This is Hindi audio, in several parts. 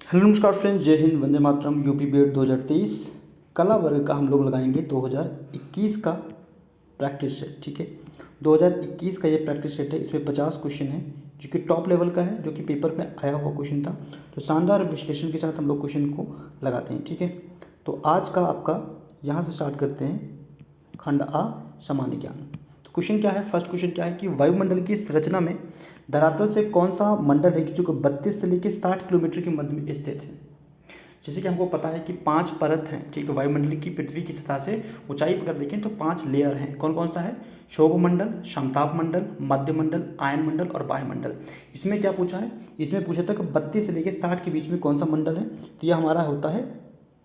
हेलो नमस्कार फ्रेंड्स, जय हिंद, वंदे मातरम। यूपी बीएड 2023 कला वर्ग का हम लोग लगाएंगे 2021 का प्रैक्टिस सेट। ठीक है, 2021 का ये प्रैक्टिस सेट है। इसमें 50 क्वेश्चन है जो कि टॉप लेवल का है, जो कि पेपर में आया हुआ क्वेश्चन था। तो शानदार विश्लेषण के साथ हम लोग क्वेश्चन को लगाते हैं। ठीक है, तो आज का आपका यहाँ से स्टार्ट करते हैं। खंड आ, सामान्य ज्ञान। तो क्वेश्चन क्या है, फर्स्ट क्वेश्चन क्या है कि वायुमंडल की संरचना में धरातल से कौन सा मंडल है कि जो कि 32 से लेकर 60 किलोमीटर के मध्य में स्थित है। जैसे कि हमको पता है कि 5 परत हैं। ठीक है, वायुमंडल की पृथ्वी की सतह से ऊंचाई पर अगर देखें तो 5 लेयर हैं। कौन कौन सा है? क्षोभ मंडल, समताप मंडल, मध्य मंडल, आयन मंडल और बाह्य मंडल। इसमें क्या पूछा है? इसमें पूछा था कि 32 से लेकर 60 के बीच में कौन सा मंडल है। तो यह हमारा होता है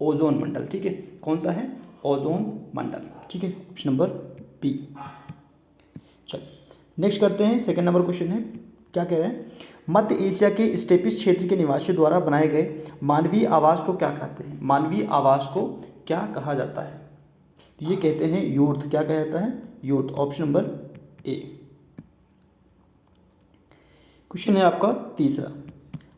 ओजोन मंडल। ठीक है, कौन सा है? ओजोन मंडल। ठीक है, ऑप्शन नंबर बी। चलो नेक्स्ट करते हैं। सेकंड नंबर क्वेश्चन है, क्या कह रहे हैं? मध्य एशिया के स्टेपिस क्षेत्र के निवासियों द्वारा बनाए गए मानवीय आवास को क्या कहते हैं? मानवीय आवास को क्या कहा जाता है? तो ये कहते हैं यूर्थ। क्या कहा जाता है? यूर्थ। Option number A. क्वेश्चन है आपका तीसरा,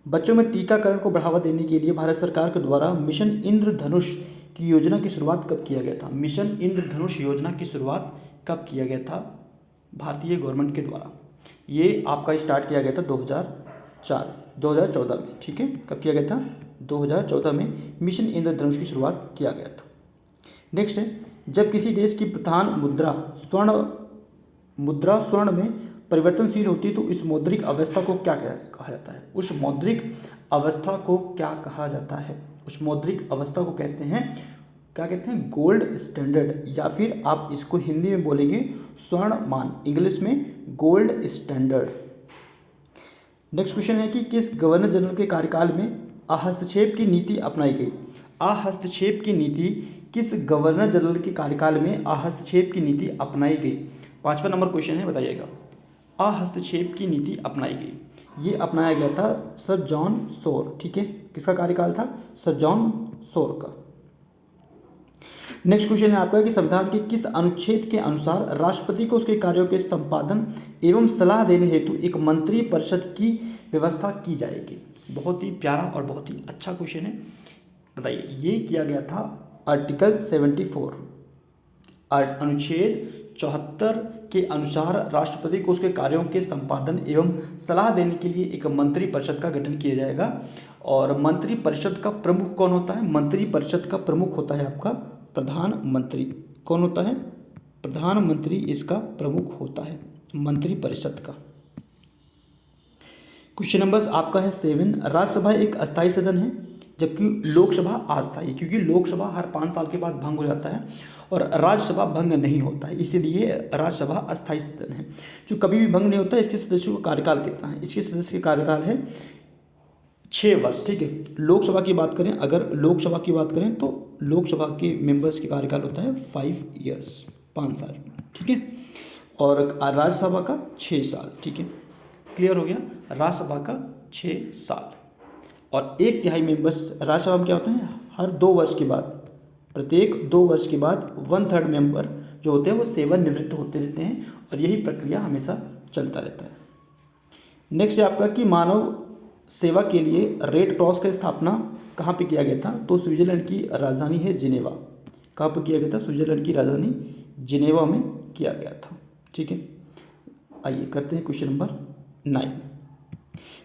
बच्चों में टीकाकरण को बढ़ावा देने के लिए भारत सरकार के द्वारा मिशन इंद्रधनुष की योजना की शुरुआत कब किया गया था? मिशन इंद्रधनुष योजना की शुरुआत कब किया गया था भारतीय गवर्नमेंट के द्वारा? ये आपका स्टार्ट किया गया था 2014 में। ठीक है, कब किया गया था? 2014 में मिशन इंद्रधनुष की शुरुआत किया गया था। नेक्स्ट है, जब किसी देश की प्रधान मुद्रा स्वर्ण में परिवर्तनशील होती है तो इस मौद्रिक अवस्था को क्या कहा जाता है? उस मौद्रिक अवस्था को क्या कहा जाता है? उस मौद्रिक अवस्था को कहते हैं, क्या कहते हैं? गोल्ड स्टैंडर्ड, या फिर आप इसको हिंदी में बोलेंगे स्वर्ण मान, इंग्लिश में गोल्ड स्टैंडर्ड। नेक्स्ट क्वेश्चन है कि किस गवर्नर जनरल के कार्यकाल में हस्तक्षेप की नीति अपनाई गई? हस्तक्षेप की नीति किस गवर्नर जनरल के कार्यकाल में हस्तक्षेप की नीति अपनाई गई? पांचवा नंबर क्वेश्चन है, बताइएगा। हस्तक्षेप की नीति अपनाई गई, ये अपनाया गया था सर जॉन सोर। ठीक है, किसका कार्यकाल था? सर जॉन सोर का। नेक्स्ट क्वेश्चन है आपका कि संविधान के किस अनुच्छेद के अनुसार राष्ट्रपति को उसके कार्यों के संपादन एवं सलाह देने हेतु एक मंत्री परिषद की व्यवस्था की जाएगी? बहुत ही प्यारा और बहुत ही अच्छा क्वेश्चन है, बताइए। ये किया गया था आर्टिकल 74, अनुच्छेद 74 के अनुसार राष्ट्रपति को उसके कार्यों के संपादन एवं सलाह देने के लिए एक मंत्री परिषद का गठन किया जाएगा। और मंत्री परिषद का प्रमुख कौन होता है? मंत्री परिषद का प्रमुख होता है आपका प्रधानमंत्री। कौन होता है? प्रधानमंत्री इसका प्रमुख होता है, मंत्री परिषद का। क्वेश्चन नंबर आपका है 7, राज्यसभा एक अस्थायी सदन है जबकि लोकसभा अस्थायी, क्योंकि लोकसभा हर 5 साल के बाद भंग हो जाता है और राज्यसभा भंग नहीं होता है, इसीलिए राज्यसभा अस्थायी सदन है जो कभी भी भंग नहीं होता है। इसके सदस्यों का कार्यकाल कितना है? इसके सदस्य का कार्यकाल है 6 वर्ष। ठीक है, लोकसभा की बात करें, अगर लोकसभा की बात करें तो लोकसभा के मेंबर्स के कार्यकाल होता है 5 ईयर्स, 5 साल। ठीक है, और राज्यसभा का 6 साल। ठीक है, क्लियर हो गया? राज्यसभा का 6 साल और 1/3 मेंबर्स राज्यसभा में क्या होते हैं? हर 2 वर्ष के बाद, प्रत्येक 2 वर्ष के बाद 1/3 मेंबर जो होते हैं वो सेवानिवृत्त होते रहते हैं और यही प्रक्रिया हमेशा चलता रहता है। नेक्स्ट है आपका कि मानव सेवा के लिए रेड क्रॉस का स्थापना कहाँ पे किया गया था? तो स्विट्जरलैंड की राजधानी है जिनेवा। कहाँ पे किया गया था? स्विट्जरलैंड की राजधानी जिनेवा में किया गया था। ठीक है, आइए करते हैं क्वेश्चन नंबर 9।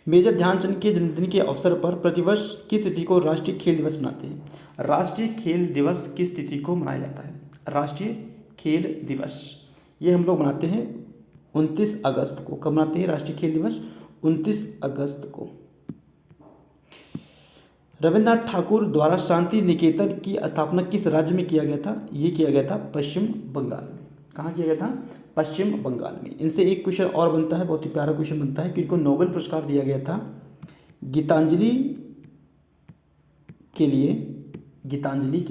मेजर ध्यानचंद के जन्मदिन के अवसर पर प्रतिवर्ष किस तिथि को राष्ट्रीय खेल दिवस मनाते हैं? राष्ट्रीय खेल दिवस किस तिथि को मनाया जाता है? राष्ट्रीय खेल दिवस ये हम लोग मनाते हैं 29 अगस्त को। कब मनाते हैं राष्ट्रीय खेल दिवस? 29 अगस्त को। रविन्द्रनाथ ठाकुर द्वारा शांति निकेतन की स्थापना किस राज्य में किया गया था? ये किया गया था पश्चिम बंगाल में। कहाँ किया गया था? पश्चिम बंगाल में। इनसे एक क्वेश्चन और बनता है, बहुत ही प्यारा क्वेश्चन बनता है कि इनको नोबेल पुरस्कार दिया गया था गीतांजलि के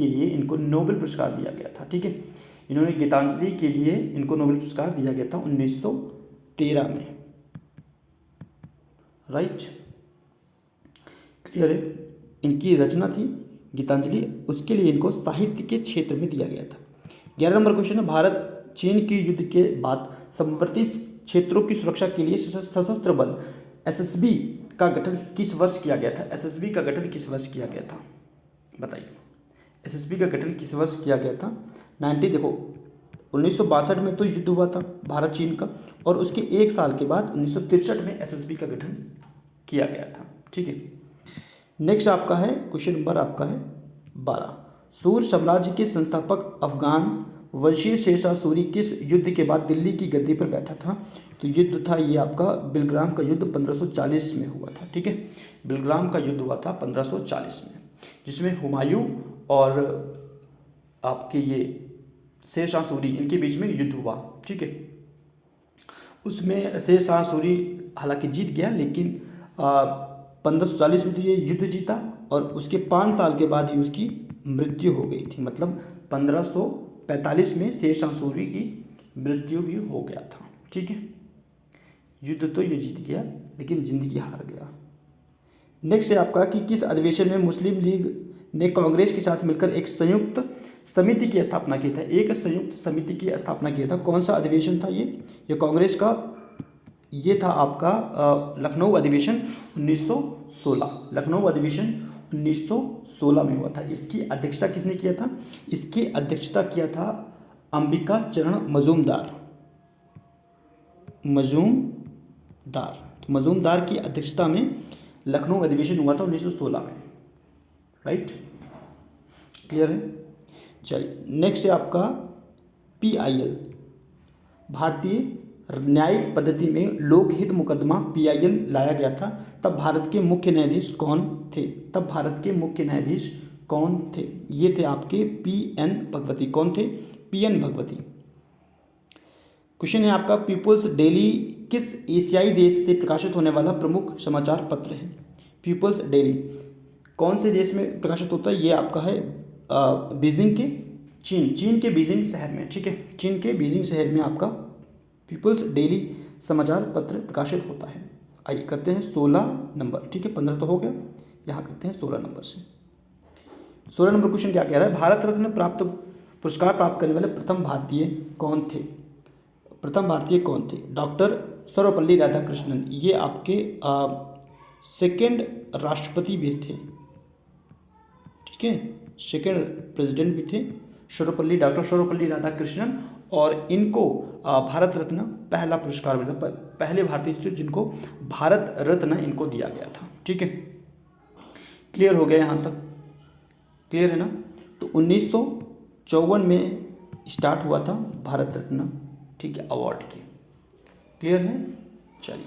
लिए इनको नोबेल पुरस्कार दिया गया था। ठीक है, इन्होंने गीतांजलि के लिए इनको नोबेल पुरस्कार दिया गया था 1913 में। राइट, क्लियर है? इनकी रचना थी गीतांजलि, उसके लिए इनको साहित्य के क्षेत्र में दिया गया था। 11 नंबर क्वेश्चन है, भारत चीन की युद्ध के बाद समवर्ती क्षेत्रों की सुरक्षा के लिए सशस्त्र बल एसएसबी का गठन किस वर्ष किया गया था? एसएसबी का गठन किस वर्ष किया गया था बताइए। एसएसबी का गठन किस वर्ष किया गया था? 1962 में तो युद्ध हुआ था भारत चीन का, और उसके एक साल के बाद 1963 में एसएसबी का गठन किया गया था। ठीक है, नेक्स्ट आपका है क्वेश्चन नंबर आपका है 12। सूर साम्राज्य के संस्थापक अफगान वंशीय शेरशाह सूरी किस युद्ध के बाद दिल्ली की गद्दी पर बैठा था? तो युद्ध था ये आपका बिलग्राम का युद्ध 1540 में हुआ था। ठीक है, बिलग्राम का युद्ध हुआ था 1540 में, जिसमें हुमायूं और आपके ये शेरशाह सूरी इनके बीच में युद्ध हुआ। ठीक है, उसमें शेरशाह सूरी हालांकि जीत गया, लेकिन 1540 में तो ये युद्ध जीता, और उसके 5 साल के बाद ही उसकी मृत्यु हो गई थी। मतलब 1545 में शेरशाह सूरी की मृत्यु भी हो गया था। ठीक है, युद्ध तो ये जीत गया लेकिन जिंदगी हार गया। नेक्स्ट है आपका कि किस अधिवेशन में मुस्लिम लीग ने कांग्रेस के साथ मिलकर एक संयुक्त समिति की स्थापना की था? एक संयुक्त समिति की स्थापना किया था। कौन सा अधिवेशन था ये कांग्रेस का, ये था आपका लखनऊ अधिवेशन 1916। लखनऊ अधिवेशन 1916 में हुआ था। इसकी अध्यक्षता किसने किया था? इसकी अध्यक्षता किया था अंबिका चरण मजूमदार। तो मजूमदार की अध्यक्षता में लखनऊ अधिवेशन हुआ था 1916 में। राइट, क्लियर है? चलिए, नेक्स्ट है आपका PIL। भारतीय न्यायिक पद्धति में लोकहित मुकदमा PIL लाया गया था। तब भारत के मुख्य न्यायाधीश कौन थे? ये थे आपके PN भगवती। कौन थे? PN भगवती। क्वेश्चन है आपका पीपुल्स डेली किस एशियाई देश से प्रकाशित होने वाला प्रमुख समाचार पत्र है? पीपुल्स डेली कौन से देश में प्रकाशित होता है? ये आपका है बीजिंग के चीन के बीजिंग शहर में। ठीक है, चीन के बीजिंग शहर में आपका पीपुल्स डेली समाचार पत्र प्रकाशित होता है। आइए करते हैं 16 नंबर। ठीक है, 15 तो हो गया, यहाँ करते हैं 16 नंबर से। 16 नंबर क्वेश्चन क्या कह रहा है? भारत रत्न पुरस्कार प्राप्त करने वाले प्रथम भारतीय कौन थे? डॉक्टर सर्वपल्ली राधाकृष्णन। ये आपके सेकेंड राष्ट्रपति भी थे। ठीक है, सेकेंड प्रेसिडेंट भी थे डॉक्टर सर्वपल्ली राधाकृष्णन, और इनको भारत रत्न पहला पुरस्कार मिला। पहले भारतीय थे जिनको भारत रत्न इनको दिया गया था। ठीक है, क्लियर हो गया यहाँ तक? क्लियर है ना? तो 1954 में स्टार्ट हुआ था भारत रत्न, ठीक है, अवार्ड की। क्लियर है? चलिए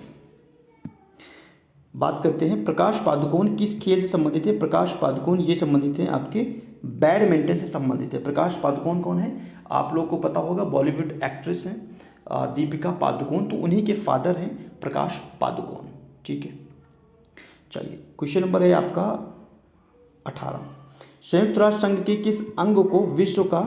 बात करते हैं प्रकाश पादुकोण किस खेल से संबंधित है? प्रकाश पादुकोण ये संबंधित हैं आपके बैडमिंटन से संबंधित है। प्रकाश पादुकोण कौन है? आप लोग को पता होगा, बॉलीवुड एक्ट्रेस हैं दीपिका पादुकोण, तो उन्हीं के फादर हैं प्रकाश पादुकोण। ठीक है, चलिए क्वेश्चन नंबर है आपका 18। संयुक्त राष्ट्र संघ के किस अंग को विश्व का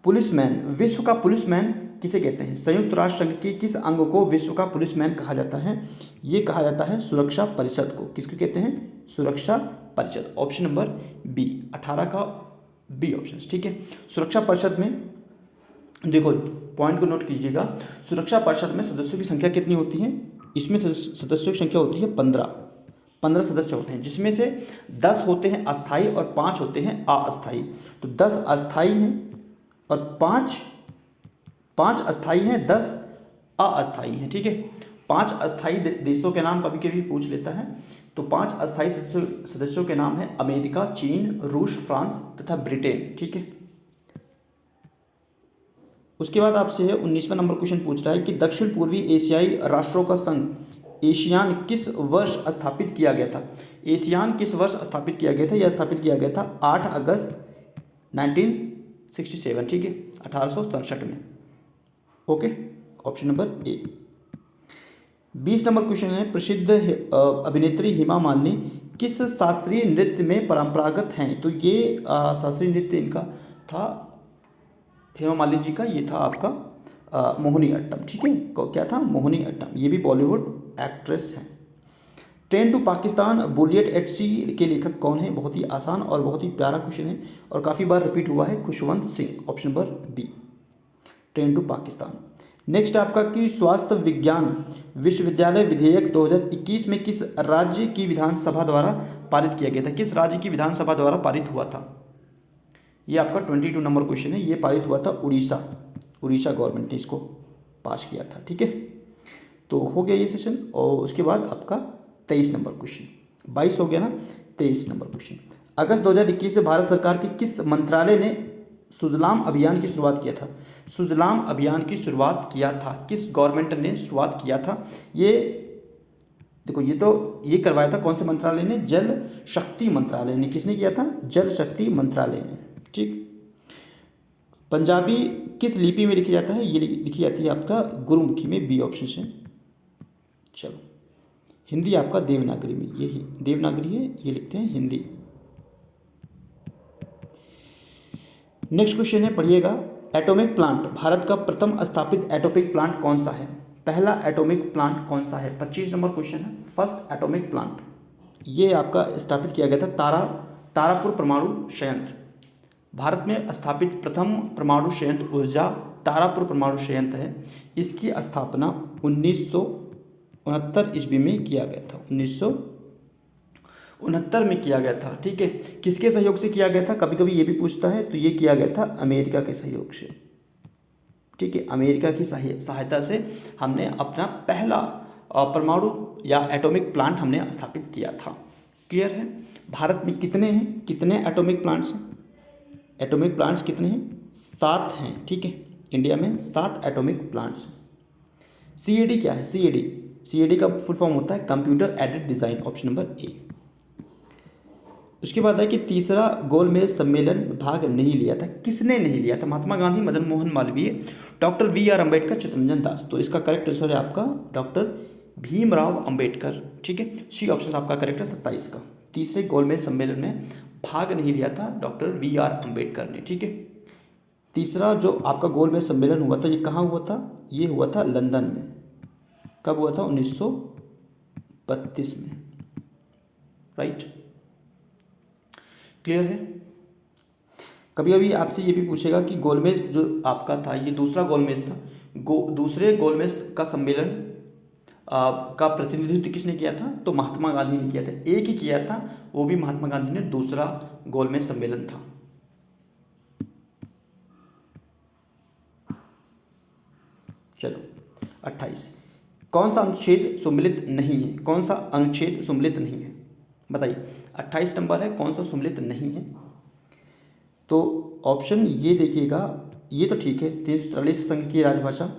पुलिसमैन किसे कहते हैं? संयुक्त राष्ट्र संघ के किस अंग को विश्व का पुलिसमैन कहा जाता है? ये कहा जाता है सुरक्षा परिषद को। किसको कहते हैं? सुरक्षा परिषद। ऑप्शन नंबर बी, 18 का बी ऑप्शन। ठीक है, सुरक्षा परिषद में देखो पॉइंट को नोट कीजिएगा। सुरक्षा परिषद में सदस्यों की संख्या कितनी होती है? इसमें सदस्यों की संख्या होती है 15 सदस्य होते हैं, जिसमें से 10 होते हैं अस्थायी और 5 होते हैं अस्थायी। तो 10 अस्थायी हैं और 5 अस्थायी हैं, 10 अस्थायी हैं। ठीक है, 5 अस्थायी देशों के नाम कभी कभी पूछ लेता है। तो 5 अस्थायी सदस्यों के नाम है अमेरिका, चीन, रूस, फ्रांस तथा ब्रिटेन। ठीक है, उसके बाद आपसे 19वां नंबर क्वेश्चन पूछ रहा है कि दक्षिण पूर्वी एशियाई राष्ट्रों का संघ एशियान किस वर्ष स्थापित किया गया था? एशियान किस वर्ष स्थापित किया गया था? यह स्थापित किया गया था 8 अगस्त 1967। ठीक है, 1867 में। ओके, ऑप्शन नंबर ए। 20 नंबर क्वेश्चन है प्रसिद्ध अभिनेत्री हेमा मालिनी किस शास्त्रीय नृत्य में परंपरागत हैं? तो ये शास्त्रीय नृत्य इनका था, हेमा मालिनी जी का, ये था आपका मोहिनी अट्टम। ठीक है, क्या था? मोहिनी अट्टम। ये भी बॉलीवुड एक्ट्रेस हैं। ट्रेन टू पाकिस्तान बुलियट एट सी के लेखक कौन है? बहुत ही आसान और बहुत ही प्यारा क्वेश्चन है और काफ़ी बार रिपीट हुआ है, Khushwant Singh. Option number B, train to Pakistan. Next आपका कि स्वास्थ्य विज्ञान विश्वविद्यालय विधेयक 2021 में किस राज्य की विधानसभा द्वारा पारित किया गया था? किस राज्य की विधानसभा द्वारा पारित हुआ था? ये आपका 22 नंबर क्वेश्चन है। ये पारित हुआ था उड़ीसा। उड़ीसा गवर्नमेंट ने इसको पास किया था। ठीक है, तो हो गया ये सेशन। और उसके बाद आपका 23 नंबर क्वेश्चन, 22 हो गया ना, 23 नंबर क्वेश्चन। अगस्त 2021 में भारत सरकार के किस मंत्रालय ने सुजलाम अभियान की शुरुआत किया था? सुजलाम अभियान की शुरुआत किया था, किस गवर्नमेंट ने शुरुआत किया था? ये देखो, ये करवाया था कौन से मंत्रालय ने? जल शक्ति मंत्रालय ने। किसने किया था? जल शक्ति मंत्रालय ने। ठीक। पंजाबी किस लिपि में लिखी जाता है? ये लिखी जाती है आपका गुरुमुखी में, बी ऑप्शन है। चलो, हिंदी आपका देवनागरी में, ये देवनागरी है, ये लिखते हैं हिंदी। नेक्स्ट क्वेश्चन है, पढ़िएगा। एटॉमिक प्लांट, भारत का प्रथम स्थापित एटॉमिक प्लांट कौन सा है? पहला एटॉमिक प्लांट कौन सा है? 25 नंबर क्वेश्चन है। फर्स्ट एटॉमिक प्लांट ये आपका स्थापित किया गया था तारापुर परमाणु संयंत्र। भारत में स्थापित प्रथम परमाणु संयंत्र ऊर्जा तारापुर परमाणु संयंत्र है। इसकी स्थापना 1969 ईस्वी में किया गया था। 1969 में किया गया था। ठीक है, किसके सहयोग से किया गया था? कभी कभी ये भी पूछता है, तो ये किया गया था अमेरिका के सहयोग से। ठीक है, अमेरिका की सहायता से हमने अपना पहला परमाणु या एटॉमिक प्लांट हमने स्थापित किया था। क्लियर है? भारत में कितने हैं, कितने एटॉमिक प्लांट्स हैं? एटॉमिक प्लांट्स कितने हैं? 7 हैं। ठीक है, इंडिया में 7 एटॉमिक प्लांट्स हैं। CAD क्या है? CAD का फुल फॉर्म होता है computer aided design, option number ए। उसके बाद है कि तीसरा गोलमेज सम्मेलन भाग नहीं लिया था। किसने नहीं लिया था? Mahatma Gandhi, Madan Mohan Malviya, doctor BR Ambedkar, Chittaranjan Das. तो इसका करेक्ट आंसर है आपका डॉक्टर भीमराव अम्बेडकर। ठीक है, सी ऑप्शन आपका करेक्ट है 27 का। तीसरे गोलमेज सम्मेलन में भाग नहीं लिया था डॉक्टर BR अम्बेडकर ने। ठीक है, तीसरा जो आपका गोलमेज सम्मेलन हुआ था, ये कहाँ हुआ था? ये हुआ था लंदन में। कब हुआ था? 1932 में। राइट, क्लियर है? कभी कभी आपसे ये भी पूछेगा कि गोलमेज जो आपका था, ये दूसरा गोलमेज था, दूसरे गोलमेज का सम्मेलन का प्रतिनिधित्व किसने किया था? तो महात्मा गांधी ने किया था। एक ही किया था, वो भी महात्मा गांधी ने, दूसरा गोलमेज सम्मेलन था। चलो, 28, कौन सा अनुच्छेद सम्मिलित नहीं है? कौन सा अनुच्छेद सम्मिलित नहीं है? बताइए। 28 नंबर है, कौन सा सम्मिलित नहीं है? तो ऑप्शन ये देखिएगा, ये तो ठीक है, 343 संघ की राजभाषा।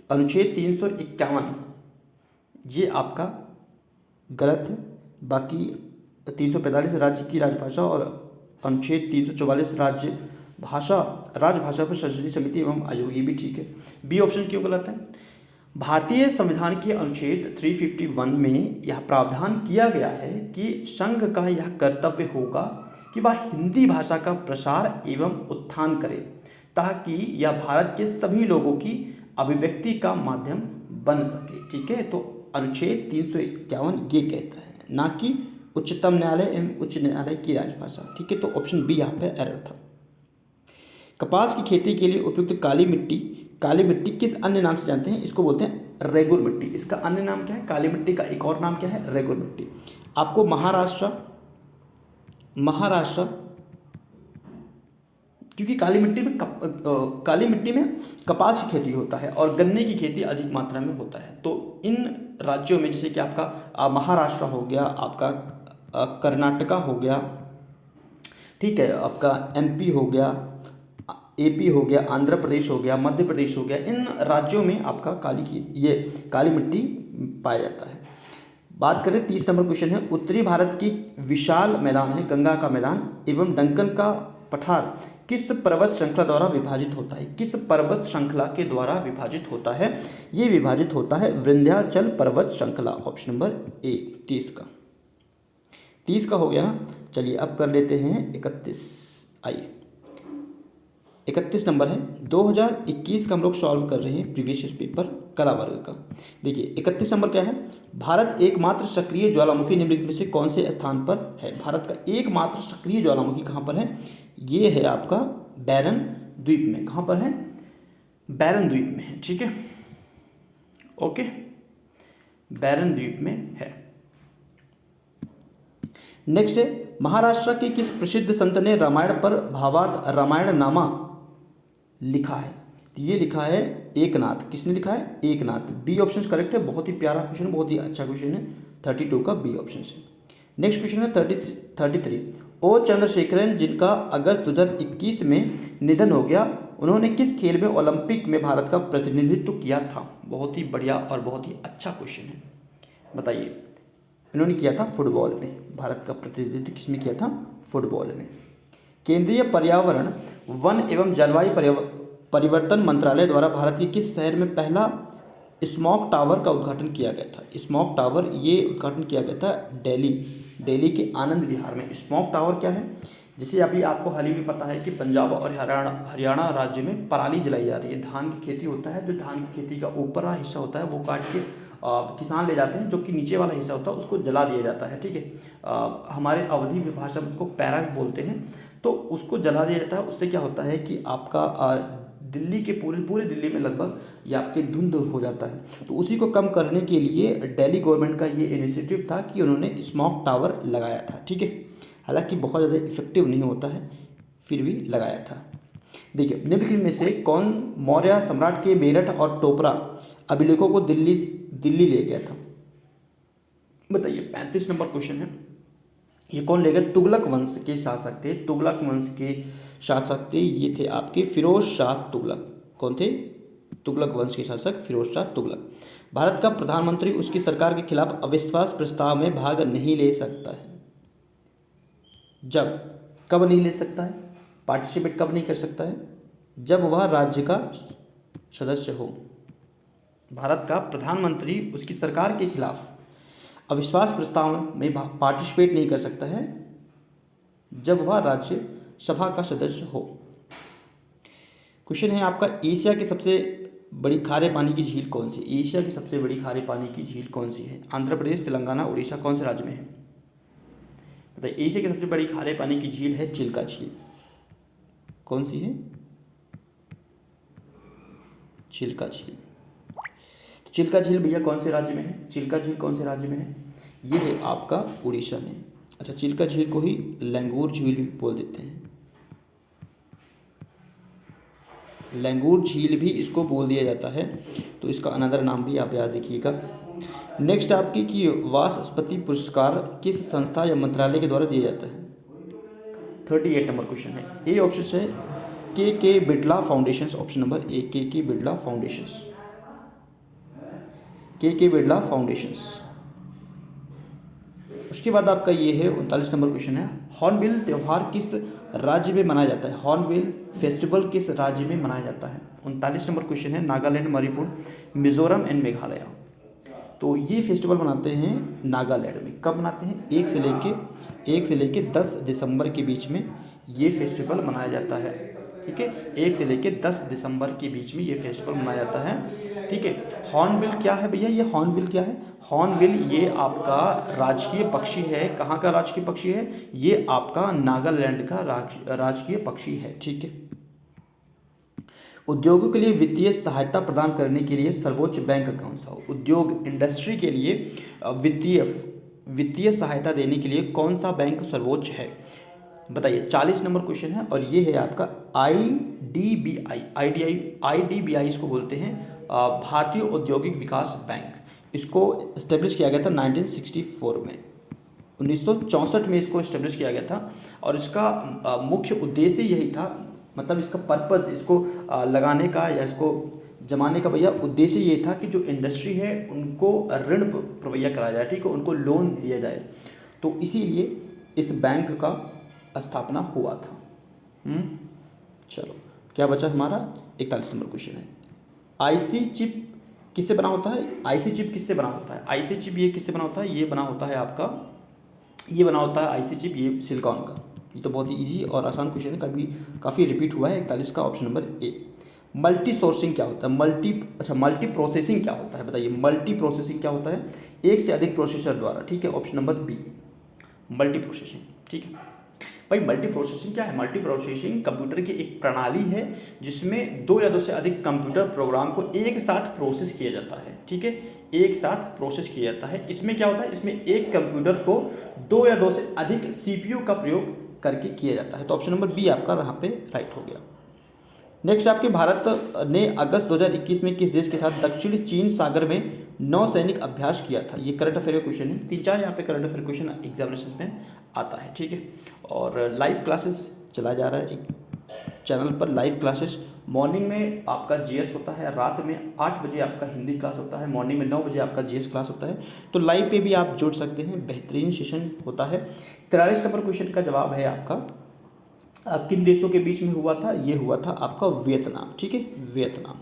अनुच्छेद 351 ये आपका गलत है। बाकी 345 राज्य की राजभाषा और अनुच्छेद 344 राजभाषा पर संसदीय समिति एवं आयोग, ये भी ठीक है। बी ऑप्शन क्यों गलत है? भारतीय संविधान के अनुच्छेद 351 में यह प्रावधान किया गया है कि संघ का यह कर्तव्य होगा कि वह हिंदी भाषा का प्रसार एवं उत्थान करे, ताकि यह भारत के सभी लोगों की अभिव्यक्ति का माध्यम बन सके। ठीक है, तो अनुच्छेद 351 ये कहता है, ना कि उच्चतम न्यायालय एवं उच्च न्यायालय की राजभाषा। ठीक है, तो ऑप्शन बी यहाँ पे एरर था। कपास की खेती के लिए उपयुक्त काली मिट्टी किस अन्य नाम से जानते हैं? इसको बोलते हैं रेगुर मिट्टी। इसका अन्य नाम क्या है? काली मिट्टी का एक और नाम क्या है? रेगुर मिट्टी। आपको महाराष्ट्र क्योंकि काली मिट्टी में कपास की खेती होता है और गन्ने की खेती अधिक मात्रा में होता है। तो इन राज्यों में, जैसे कि आपका महाराष्ट्र हो गया, आपका कर्नाटका हो गया, ठीक है, आपका MP हो गया, AP हो गया, आंध्र प्रदेश हो गया, मध्य प्रदेश हो गया, इन राज्यों में आपका काली मिट्टी पाया जाता है। बात करें 30 नंबर क्वेश्चन है, उत्तरी भारत की विशाल मैदान है गंगा का मैदान एवं डंकन का पठार किस पर्वत श्रृंखला द्वारा विभाजित होता है? किस पर्वत श्रृंखला के द्वारा विभाजित होता है? ये विभाजित होता है विंध्याचल पर्वत श्रृंखला, ऑप्शन नंबर ए। 30 का हो गया ना। चलिए अब कर लेते हैं 31। आइए, 31 नंबर है, 2021 का हम लोग सॉल्व कर रहे हैं प्रीवियस ईयर पेपर कला वर्ग का। देखिए 31 नंबर क्या है? भारत एकमात्र सक्रिय ज्वालामुखी निम्नलिखित में से कौन से स्थान पर है? भारत का एकमात्र सक्रिय ज्वालामुखी कहाँ पर है? ये है आपका बैरन द्वीप में। कहाँ पर है? बैरन द्वीप में है, ठीक है, ओके, बैरन द्वीप में है। नेक्स्ट है, महाराष्ट्र के किस प्रसिद्ध संत ने रामायण पर भावार्थ रामायण नामा लिखा है? ये लिखा है एकनाथ। किसने लिखा है? एकनाथ। बी ऑप्शन करेक्ट है। बहुत ही प्यारा क्वेश्चन, बहुत ही अच्छा क्वेश्चन है। 32 का बी ऑप्शन है। नेक्स्ट क्वेश्चन है 33। ओ चंद्रशेखरन, जिनका अगस्त 2021 में निधन हो गया, उन्होंने किस खेल में ओलंपिक में भारत का प्रतिनिधित्व किया था? बहुत ही बढ़िया और बहुत ही अच्छा क्वेश्चन है, बताइए। इन्होंने किया था फुटबॉल में, भारत का प्रतिनिधित्व किसमें किया था? फुटबॉल में। केंद्रीय पर्यावरण, वन एवं जलवायु परिवर्तन मंत्रालय द्वारा भारत के किस शहर में पहला स्मॉग टावर का उद्घाटन किया गया था? स्मॉग टावर ये उद्घाटन किया गया था दिल्ली के आनंद विहार में। स्मॉग टावर क्या है? जैसे अभी आपको हाल ही में पता है कि पंजाब और हरियाणा राज्य में पराली जलाई जा रही है। धान की खेती होता है, जो धान की खेती का ऊपर का हिस्सा होता है वो काट के किसान ले जाते हैं, जो कि नीचे वाला हिस्सा होता है उसको जला दिया जाता है, ठीक है। हमारे अवधि भाषा में उसको पैराग बोलते हैं। तो उसको जला दिया जाता है। उससे क्या होता है कि आपका दिल्ली के पूरे दिल्ली में लगभग ये आपके धुंध हो जाता है। तो उसी को कम करने के लिए दिल्ली गवर्नमेंट का ये इनिशिएटिव था कि उन्होंने स्मॉग टावर लगाया था, ठीक है। हालांकि बहुत ज़्यादा इफेक्टिव नहीं होता है, फिर भी लगाया था। देखिए, निम्नलिखित में से कौन मौर्य सम्राट के मेरठ और टोपरा अभिलेखों को दिल्ली ले गया था? बताइए, 35 नंबर क्वेश्चन है। ये कौन ले गया? तुगलक वंश के शासक थे। तुगलक वंश के शासक थे, ये थे आपके फिरोज शाह तुगलक। कौन थे? तुगलक वंश के शासक फिरोज शाह तुगलक। भारत का प्रधानमंत्री उसकी सरकार के खिलाफ अविश्वास प्रस्ताव में भाग नहीं ले सकता है। कब नहीं ले सकता है? पार्टिसिपेट कब नहीं कर सकता है? जब वह राज्य का सदस्य हो। भारत का प्रधानमंत्री उसकी सरकार के खिलाफ अविश्वास प्रस्ताव में पार्टिसिपेट नहीं कर सकता है जब वह राज्य सभा का सदस्य हो। क्वेश्चन है आपका, एशिया की सबसे बड़ी खारे पानी की झील कौन सी? एशिया की सबसे बड़ी खारे पानी की झील कौन सी है? आंध्र प्रदेश, तेलंगाना, उड़ीसा, कौन से राज्य में है? बताइए। एशिया की सबसे बड़ी खारे पानी की झील है चिल्का झील। कौन सी है? चिल्का झील। तो चिल्का झील भैया कौन से राज्य में है? चिल्का झील कौन से राज्य में है? ये है आपका उड़ीसा में। अच्छा, चिल्का झील को ही लंगूर झील भी बोल देते हैं। लंगूर झील भी इसको बोल दिया जाता है, तो इसका अनदर नाम भी आप याद रखिएगा। नेक्स्ट आपकी कि वाचस्पति पुरस्कार किस संस्था या मंत्रालय के द्वारा दिया जाता है? 38 नंबर क्वेश्चन है। ए ऑप्शन है के बिड़ला फाउंडेशन। ऑप्शन नंबर ए, के बिड़ला फाउंडेशन। के बिड़ला फाउंडेशन। उसके बाद आपका ये है 39 नंबर क्वेश्चन है। हॉर्नबिल त्यौहार किस राज्य में मनाया जाता है? हॉर्नबिल फेस्टिवल किस राज्य में मनाया जाता है? 39 नंबर क्वेश्चन है। नागालैंड, मणिपुर, मिजोरम एंड मेघालय। तो ये फेस्टिवल मनाते हैं नागालैंड में। कब मनाते हैं? 1 से लेके 10 दिसंबर के बीच में ये फेस्टिवल मनाया जाता है, ठीक है। 1 से लेके 10 दिसंबर के बीच में ये फेस्टिवल मनाया जाता है, ठीक है। हॉर्नबिल क्या है भैया? ये हॉर्नबिल क्या है? हॉर्नबिल ये आपका राजकीय पक्षी है। कहाँ का राजकीय पक्षी है? ये आपका नागालैंड का राजकीय पक्षी है, ठीक है। उद्योगों के लिए वित्तीय सहायता प्रदान करने के लिए सर्वोच्च बैंक कौन सा हो? उद्योग इंडस्ट्री के लिए वित्तीय सहायता देने के लिए कौन सा बैंक सर्वोच्च है? बताइए। 40 नंबर क्वेश्चन है और ये है आपका IDBI इसको बोलते हैं, भारतीय औद्योगिक विकास बैंक। इसको इस्टेब्लिश किया गया था 1964 में। 1964 में इसको इस्टेब्लिश किया गया था और इसका मुख्य उद्देश्य यही था, मतलब इसका पर्पज़, इसको लगाने का या इसको जमाने का भैया उद्देश्य ये था कि जो इंडस्ट्री है उनको ऋण प्रवैया कराया जाए, ठीक है, उनको लोन दिया जाए। तो इसीलिए इस बैंक का स्थापना हुआ था। चलो, क्या बचा हमारा? 41 नंबर क्वेश्चन है। आईसी चिप किससे बना होता है? आईसी चिप किससे बना होता है? आईसी चिप ये किससे बना होता है? ये बना होता है आपका, ये बना होता है आईसी चिप, ये सिलिकॉन का। ये तो बहुत ही ईजी और आसान क्वेश्चन है, काफ़ी रिपीट हुआ है। 41 का ऑप्शन नंबर ए। मल्टी सोर्सिंग क्या होता है? मल्टी प्रोसेसिंग क्या होता है? बताइए। मल्टी प्रोसेसिंग क्या होता है? एक से अधिक प्रोसेसर द्वारा, ठीक है। Option number B, multi processing, ठीक है। भाई मल्टी प्रोसेसिंग क्या है? मल्टी प्रोसेसिंग कंप्यूटर की एक प्रणाली है जिसमें दो या दो से अधिक कंप्यूटर प्रोग्राम को एक साथ प्रोसेस किया जाता है, ठीक है, एक साथ प्रोसेस किया जाता है। इसमें क्या होता है, इसमें एक कंप्यूटर को दो या दो से अधिक सीपीयू का प्रयोग करके किया जाता है। तो ऑप्शन नंबर बी आपका यहाँ पे राइट हो गया। नेक्स्ट आपके भारत ने अगस्त 2021 में किस देश के साथ दक्षिण चीन सागर में नौसैनिक अभ्यास किया था? ये करंट अफेयर का क्वेश्चन है, 3-4 यहाँ पे करंट अफेयर क्वेश्चन एग्जामिनेशन में आता है, ठीक है। और लाइव क्लासेस चला जा रहा है एक चैनल पर, लाइव क्लासेस मॉर्निंग में आपका जीएस होता है, रात में 8 बजे आपका हिंदी क्लास होता है, मॉर्निंग में 9 बजे आपका जीएस क्लास होता है। तो लाइव पे भी आप जुड़ सकते हैं, बेहतरीन सेशन होता है। 43 नंबर क्वेश्चन का जवाब है आपका किन देशों के बीच में हुआ था? ये हुआ था आपका वियतनाम, ठीक है, वियतनाम।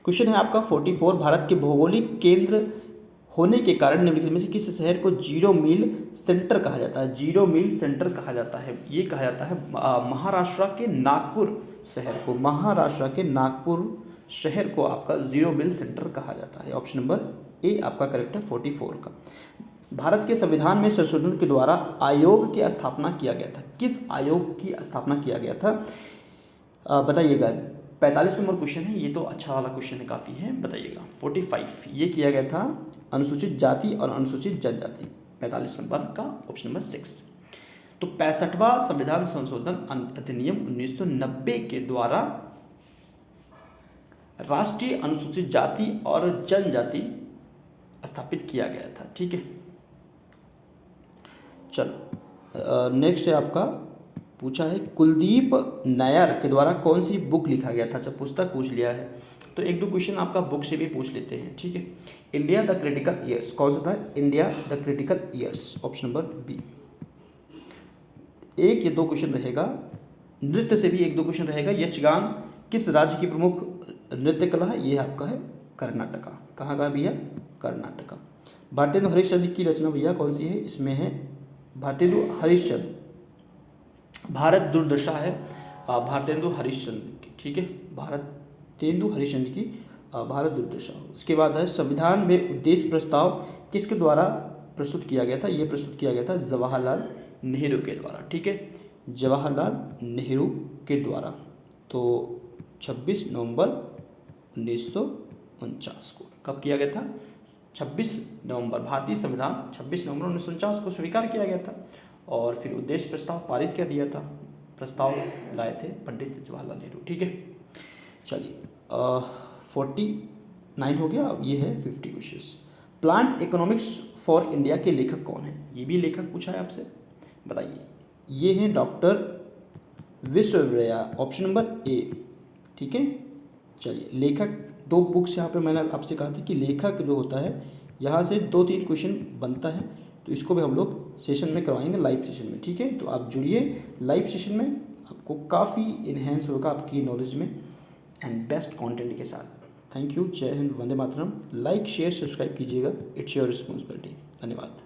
क्वेश्चन है आपका 44, भारत के भौगोलिक केंद्र होने के कारण निम्नलिखित में से किस शहर को जीरो मील सेंटर कहा जाता है? जीरो मील सेंटर कहा जाता है, ये कहा जाता है महाराष्ट्र के नागपुर शहर को, महाराष्ट्र के नागपुर शहर को आपका जीरो मील सेंटर कहा जाता है। ऑप्शन नंबर ए आपका करेक्ट है 44 का। भारत के संविधान में संशोधन के द्वारा आयोग की स्थापना किया गया था, किस आयोग की स्थापना किया गया था? बताइएगा। 45 नंबर क्वेश्चन है, ये तो अच्छा वाला क्वेश्चन है, काफ़ी है, बताइएगा। 45 ये किया गया था अनुसूचित जाति और अनुसूचित जनजाति, 45 नंबर का ऑप्शन नंबर 6। तो 65वां संविधान संशोधन अधिनियम 1990 के द्वारा राष्ट्रीय अनुसूचित जाति और जनजाति स्थापित किया गया था, ठीक है। चलो नेक्स्ट है आपका, पूछा है कुलदीप नायर के द्वारा कौन सी बुक लिखा गया था? अच्छा पुस्तक पूछ लिया है, तो एक दो क्वेश्चन आपका बुक से भी पूछ लेते हैं, ठीक है। इंडिया द क्रिटिकल ईयर्स कौन सा था? India the critical years, option number B. एक या दो क्वेश्चन रहेगा, नृत्य से भी एक दो क्वेश्चन रहेगा। यक्षगान किस राज्य की प्रमुख नृत्य कला है? ये आपका है कर्नाटका। कहाँ का भैया? कर्नाटका। भारतेंदु हरिश्चंद्र की रचना भैया कौन सी है? इसमें है भारतेंदु हरिश्चंद्र, भारत दुर्दशा है भारतेंदु हरिश्चंद्र की, ठीक है, भारतेंदु हरिश्चंद्र की भारत दुर्दशा। उसके बाद है संविधान में उद्देश्य प्रस्ताव किसके द्वारा प्रस्तुत किया गया था? ये प्रस्तुत किया गया था जवाहरलाल नेहरू के द्वारा, ठीक है, जवाहरलाल नेहरू के द्वारा। तो 26 नवंबर 1949 को कब किया गया था? 26 नवंबर, भारतीय संविधान 26 नवंबर 1949 को स्वीकार किया गया था और फिर उद्देश्य प्रस्ताव पारित कर दिया था, प्रस्ताव लाए थे पंडित जवाहरलाल नेहरू, ठीक है। चलिए 49 हो गया, अब ये है 50 questions. Plant economics for India के लेखक कौन है? ये भी लेखक पूछा है आपसे, बताइए। ये हैं डॉक्टर विश्वेश्वरैया, ऑप्शन नंबर ए, ठीक है। चलिए लेखक, दो बुक्स यहाँ पे मैंने आपसे कहा था कि लेखक जो होता है यहाँ से 2-3 क्वेश्चन बनता है, तो इसको भी हम लोग सेशन में करवाएंगे, लाइव सेशन में, ठीक है। तो आप जुड़िए लाइव सेशन में, आपको काफ़ी इन्हेंस होगा आपकी नॉलेज में एंड बेस्ट कंटेंट के साथ। थैंक यू, जय Hind, Vande Mataram. Like share subscribe कीजिएगा, इट्स योर रिस्पॉन्सिबिलिटी। धन्यवाद।